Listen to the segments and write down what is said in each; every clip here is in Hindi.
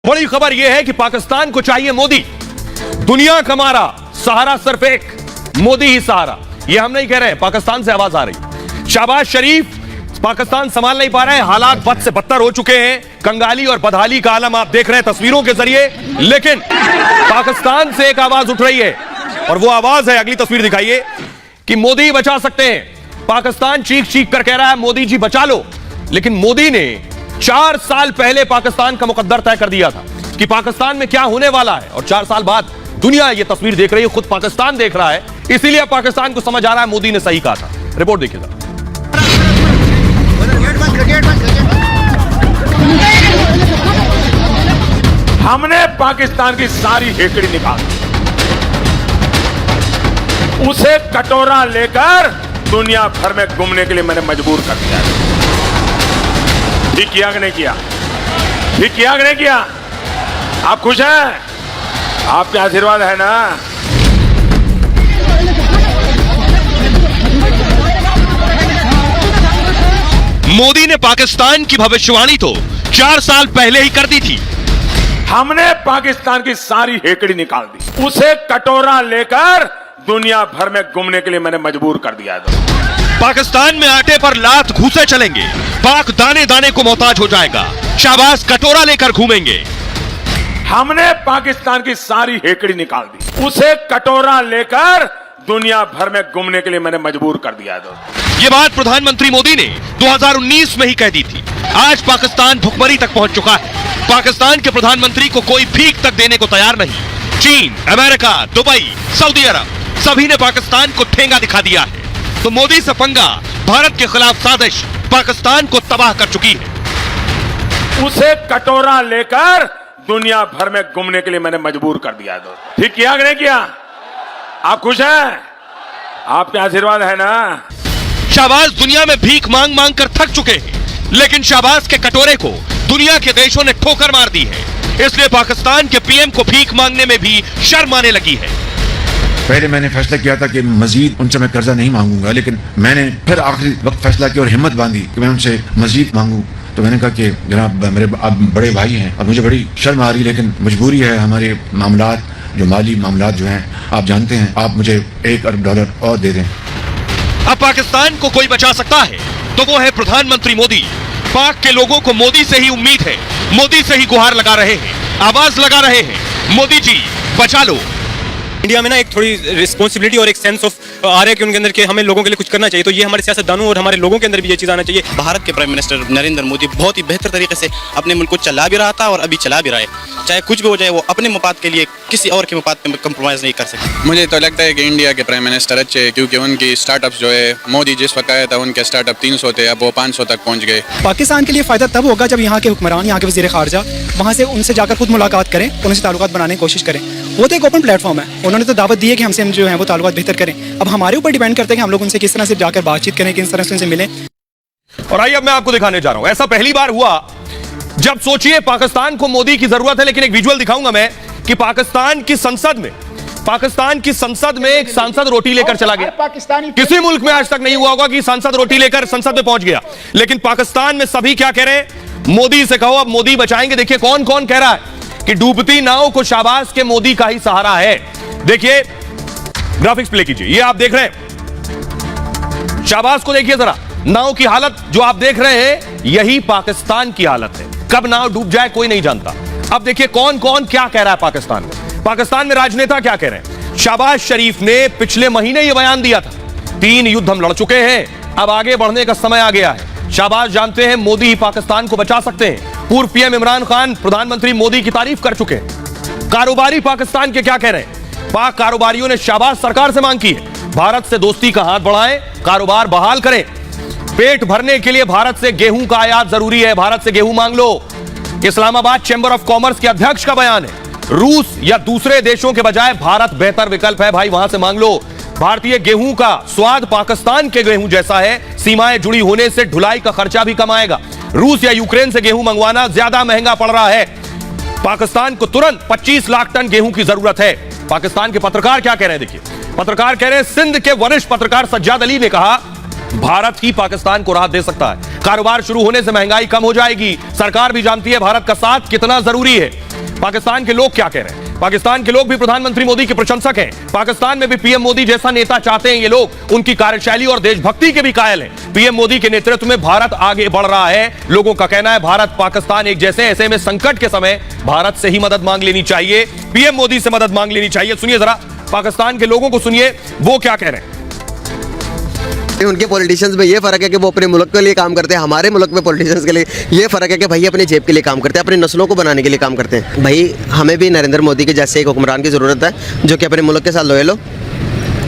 बड़ी खबर यह है कि पाकिस्तान को चाहिए मोदी। दुनिया का हमारा सहारा सिर्फ एक, मोदी ही सहारा। यह हम नहीं कह रहे हैं, पाकिस्तान से आवाज आ रही। शहबाज शरीफ पाकिस्तान संभाल नहीं पा रहे हैं, हालात बद से बदतर हो चुके हैं। कंगाली और बदहाली का आलम आप देख रहे हैं तस्वीरों के जरिए। लेकिन पाकिस्तान से एक आवाज उठ रही है और वो आवाज है, अगली तस्वीर दिखाइए, कि मोदी बचा सकते हैं। पाकिस्तान चीख चीख कर कह रहा है मोदी जी बचा लो। लेकिन मोदी ने 4 साल पहले पाकिस्तान का मुकद्दर तय कर दिया था कि पाकिस्तान में क्या होने वाला है, और 4 साल बाद दुनिया ये तस्वीर देख रही है, खुद पाकिस्तान देख रहा है। इसीलिए पाकिस्तान को समझ आ रहा है मोदी ने सही कहा था। रिपोर्ट देखिएगा। हमने पाकिस्तान की सारी हेकड़ी निकाल, उसे कटोरा लेकर दुनिया भर में घूमने के लिए मैंने मजबूर कर दिया। ठीक किया कि नहीं किया? ठीक किया कि नहीं किया? आप खुश हैं? आपके आशीर्वाद है ना? मोदी ने पाकिस्तान की भविष्यवाणी तो 4 साल पहले ही कर दी थी। हमने पाकिस्तान की सारी हेकड़ी निकाल दी, उसे कटोरा लेकर दुनिया भर में घूमने के लिए मैंने मजबूर कर दिया। पाकिस्तान में आटे पर लात घूसे चलेंगे, पाक दाने दाने को मोहताज हो जाएगा, शाहबाज कटोरा लेकर घूमेंगे। हमने पाकिस्तान की सारी हेकड़ी निकाल दी, उसे कटोरा लेकर दुनिया भर में घूमने के लिए मैंने मजबूर कर दिया। ये बात प्रधानमंत्री मोदी ने 2019 में ही कह दी थी। आज पाकिस्तान भुखमरी तक पहुंच चुका है। पाकिस्तान के प्रधानमंत्री को कोई भीख तक देने को तैयार नहीं। चीन, अमेरिका, दुबई, सऊदी अरब सभी ने पाकिस्तान को ठेंगा दिखा दिया है। तो मोदी से पंगा, भारत के खिलाफ साजिश पाकिस्तान को तबाह कर चुकी है। उसे कटोरा लेकर दुनिया भर में घूमने के लिए मैंने मजबूर कर दिया। ठीक किया कि नहीं किया? आप खुश हैं? आपके आशीर्वाद है ना? शाहबाज दुनिया में भीख मांग मांग कर थक चुके हैं, लेकिन शाहबाज के कटोरे को दुनिया के देशों ने ठोकर मार दी है। इसलिए पाकिस्तान के पीएम को भीख मांगने में भी शर्म आने लगी है। पहले मैंने फैसला किया था कि मजीद उनसे मैं कर्जा नहीं मांगूंगा, लेकिन मैंने फिर आखिरी वक्त फैसला किया और हिम्मत बांधी कि मैं उनसे मजीद मांगू। तो मैंने कहा कि जनाब मेरे आप बड़े भाई हैं और मुझे बड़ी शर्म आ रही, लेकिन मजबूरी है, हमारे मामलात जो माली मामलात जो हैं आप जानते हैं, आप मुझे $1 अरब और दे दें। अब पाकिस्तान को कोई बचा सकता है तो वो है प्रधानमंत्री मोदी। पाक के लोगों को मोदी से ही उम्मीद है, मोदी से ही गुहार लगा रहे हैं, आवाज लगा रहे हैं, मोदी जी बचा लो। इंडिया में ना एक थोड़ी रिस्पॉन्सिबिलिटी और एक सेंस ऑफ आ रहा है कि उनके अंदर के हमें लोगों के लिए कुछ करना चाहिए। तो ये हमारे सियासतदानों और हमारे लोगों के अंदर भी ये चीज़ आना चाहिए। भारत के प्राइम मिनिस्टर नरेंद्र मोदी बहुत ही बेहतर तरीके से अपने मुल्क को चला भी रहा था और अभी चला भी रहा है। चाहे कुछ भी हो जाए, वो अपने मफाद के लिए किसी और के मफाद पे कंप्रोमाइज़ नहीं कर सकते। मुझे तो लगता है कि इंडिया के प्राइम मिनिस्टर अच्छे हैं, क्योंकि उनकी स्टार्टअप्स जो है, मोदी जिस वक्त आया था उनके स्टार्टअप 300 थे, अब वो 500 तक पहुँच गए। पाकिस्तान के लिए फ़ायदा तब होगा जब यहाँ के हुक्मरान, यहाँ के वज़ीर ख़ारजा वहाँ से उनसे जाकर खुद मुलाकात करें, उनसे ताल्लुकात बनाने की कोशिश करें। वो तो एक ओपन प्लेटफॉर्म है, उन्होंने तो दावत दी है कि हमसे हम जो है वो ताल्लुकात बेहतर करें। अब हमारे ऊपर डिपेंड करते हैं कि हम लोग उनसे किस तरह से जाकर बातचीत करें, किस तरह से उनसे मिलें। और आइए अब मैं आपको दिखाने जा रहा हूं, ऐसा पहली बार हुआ जब सोचिए पाकिस्तान को मोदी की जरूरत है। लेकिन एक विजुअल दिखाऊंगा मैं कि पाकिस्तान की संसद में एक सांसद रोटी लेकर चला गया। किसी मुल्क में आज तक नहीं हुआ होगा कि सांसद रोटी लेकर संसद में पहुंच गया। लेकिन पाकिस्तान में सभी क्या कह रहे हैं? मोदी से कहो अब मोदी बचाएंगे। देखिए कौन कौन कह रहा है कि डूबती नाव को शाहबाज के मोदी का ही सहारा है। देखिए ग्राफिक्स प्ले कीजिए, ये आप देख रहे हैं। शाहबाज को देखिए जरा, नाव की हालत जो आप देख रहे हैं यही पाकिस्तान की हालत है। कब नाव डूब जाए कोई नहीं जानता। अब देखिए कौन कौन क्या कह रहा है पाकिस्तान में राजनेता क्या कह रहे हैं। शहबाज शरीफ ने पिछले महीने यह बयान दिया था, 3 युद्ध हम लड़ चुके हैं, अब आगे बढ़ने का समय आ गया है। शहबाज जानते हैं मोदी ही पाकिस्तान को बचा सकते हैं। पूर्व पीएम इमरान खान प्रधानमंत्री मोदी की तारीफ कर चुके हैं। कारोबारी पाकिस्तान के क्या कह रहे हैं? पाक कारोबारियों ने शहबाज सरकार से मांग की है, भारत से दोस्ती का हाथ बढ़ाएं, कारोबार बहाल करें। पेट भरने के लिए भारत से गेहूं का आयात जरूरी है, भारत से गेहूं मांग लो। इस्लामाबाद चैंबर ऑफ कॉमर्स के अध्यक्ष का बयान है, रूस या दूसरे देशों के बजाय भारत बेहतर विकल्प है, भाई वहां से मांग लो। भारतीय गेहूं का स्वाद पाकिस्तान के गेहूं जैसा है, सीमाएं जुड़ी होने से ढुलाई का खर्चा भी कम आएगा। रूस या यूक्रेन से गेहूं मंगवाना ज्यादा महंगा पड़ रहा है। पाकिस्तान को तुरंत 25 लाख टन गेहूं की जरूरत है। पाकिस्तान के पत्रकार क्या कह रहे हैं? देखिए पत्रकार कह रहे हैं, सिंध के वरिष्ठ पत्रकार सज्जाद अली ने कहा भारत ही पाकिस्तान को राहत दे सकता है, कारोबार शुरू होने से महंगाई कम हो जाएगी। सरकार भी जानती है भारत का साथ कितना जरूरी है। पाकिस्तान के लोग क्या कह रहे हैं? पाकिस्तान के लोग भी प्रधानमंत्री मोदी के प्रशंसक हैं। पाकिस्तान में भी पीएम मोदी जैसा नेता चाहते हैं ये लोग। उनकी कार्यशैली और देशभक्ति के भी कायल हैं। पीएम मोदी के नेतृत्व में भारत आगे बढ़ रहा है। लोगों का कहना है भारत पाकिस्तान एक जैसे, ऐसे में संकट के समय भारत से ही मदद मांग लेनी चाहिए, पीएम मोदी से मदद मांग लेनी चाहिए। सुनिए जरा पाकिस्तान के लोगों को, सुनिए वो क्या कह रहे हैं। उनके पॉलिटिशियंस में ये फर्क है कि वो अपने मुल्क के लिए काम करते हैं, हमारे मुल्क में पॉलिटिशियंस के लिए ये फर्क है कि भाई अपने जेब के लिए काम करते हैं, अपनी नस्लों को बनाने के लिए काम करते हैं। भाई हमें भी नरेंद्र मोदी के जैसे एक हुक्मरान की ज़रूरत है जो कि अपने मुल्क के साथ लॉयल हो।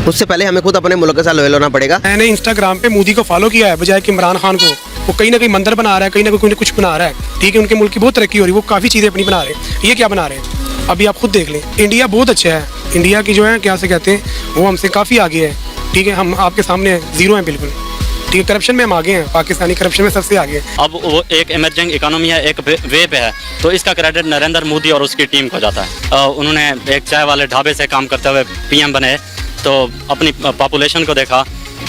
उससे पहले हमें खुद अपने मुल्क के साथ लॉयल होना पड़ेगा। मैंने इंस्टाग्राम पे मोदी को फॉलो किया है बजाय कि इमरान खान को। वो कहीं ना कहीं मंदिर बना रहा है, कहीं ना कहीं कुछ बना रहा है। ठीक है, उनके मुल्क की बहुत तरक्की हो रही है, वो काफ़ी चीज़ें अपनी बना रहे हैं। ये क्या बना रहे हैं अभी आप खुद देख लें। इंडिया बहुत अच्छा है, इंडिया की जो है क्या से कहते हैं वो हमसे काफ़ी आगे है। ठीक है, हम आपके सामने जीरो हैं बिल्कुल। ठीक है, करप्शन में हम आगे हैं, पाकिस्तानी करप्शन में सबसे आगे हैं। अब वो एक इमर्जिंग इकोनॉमी है, एक वे पे है, तो इसका क्रेडिट नरेंद्र मोदी और उसकी टीम को जाता है। उन्होंने एक चाय वाले ढाबे से काम करते हुए पीएम बने, तो अपनी पॉपुलेशन को देखा,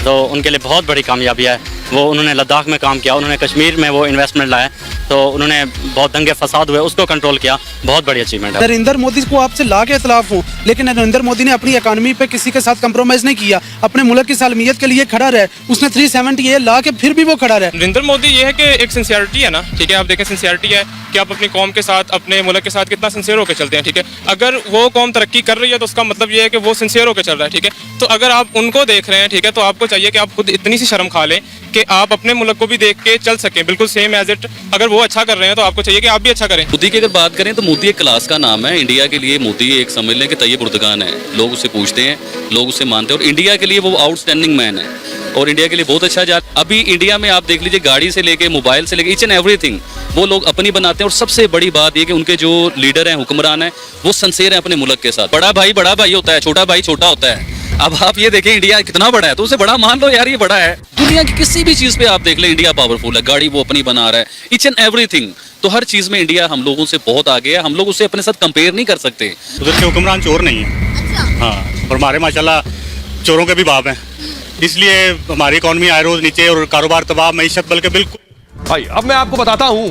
तो उनके लिए बहुत बड़ी कामयाबी है। वो उन्होंने लद्दाख में काम किया, उन्होंने कश्मीर में वो इन्वेस्टमेंट लाया, तो उन्होंने बहुत दंगे फसाद हुए उसको कंट्रोल किया, बहुत बड़ी अचीवमेंट है। नरेंद्र मोदी को आपसे ला के इख्तलाफ हूँ, लेकिन नरेंद्र मोदी ने अपनी इकानमी पे किसी के साथ कंप्रोमाइज़ नहीं किया, अपने मुल्क की सालमियत के लिए खड़ा रहे। उसने 370 ला के फिर भी वो खड़ा रहे। नरेंद्र मोदी ये है कि एक सिंसियरिटी है ना, ठीक है, आप देखें सिंसियरिटी है कि आप अपनी कौम के साथ, अपने मुल्क के साथ कितना सिंसियर होकर चलते हैं। ठीक है, अगर वो कौम तरक्की कर रही है तो उसका मतलब ये है कि वो सिंसियर होकर चल रहा है। ठीक है, तो अगर आप उनको देख रहे हैं, ठीक है, तो आपको चाहिए कि आप खुद इतनी सी शर्म खा लें कि आप अपने मुल्क को भी देख के चल सकें, बिल्कुल सेम एज इट। अगर वो अच्छा कर रहे हैं तो आपको चाहिए कि आप भी अच्छा करें। मोदी की अगर बात करें तो मोदी एक क्लास का नाम है। इंडिया के लिए मोदी एक समझ लें कि तैयब उर्दगान है। लोग उसे पूछते हैं, लोग उसे मानते हैं, और इंडिया के लिए वो आउटस्टैंडिंग मैन है और इंडिया के लिए बहुत अच्छा जा। अभी इंडिया में आप देख लीजिए, गाड़ी से लेके मोबाइल से लेके ईच एंड एवरीथिंग वो लोग अपनी बनाते हैं। और सबसे बड़ी बात ये कि उनके जो लीडर हैं, हुक्मरान हैं, वो सिंसियर हैं अपने मुल्क के साथ। बड़ा भाई होता है, छोटा भाई छोटा होता है। अब आप ये देखें इंडिया कितना बड़ा है, तो उसे बड़ा मान लो यार, ये बड़ा है। दुनिया की किसी भी चीज पे आप देख ले, इंडिया पावरफुल है। गाड़ी वो अपनी बना रहा है, ईच एंड एवरीथिंग। तो हर चीज में इंडिया हम लोगों से बहुत आगे है। हम लोग उसे अपने साथ कंपेयर नहीं कर सकते। उधर के हुक्मरान चोर नहीं है। हाँ, और हमारे माशाल्लाह चोरों के भी बाप हैं, इसलिए हमारी इकॉनमी आए रोज नीचे और कारोबार तबाह, मईशत बल्कि बिल्कुल। भाई अब मैं आपको बताता हूं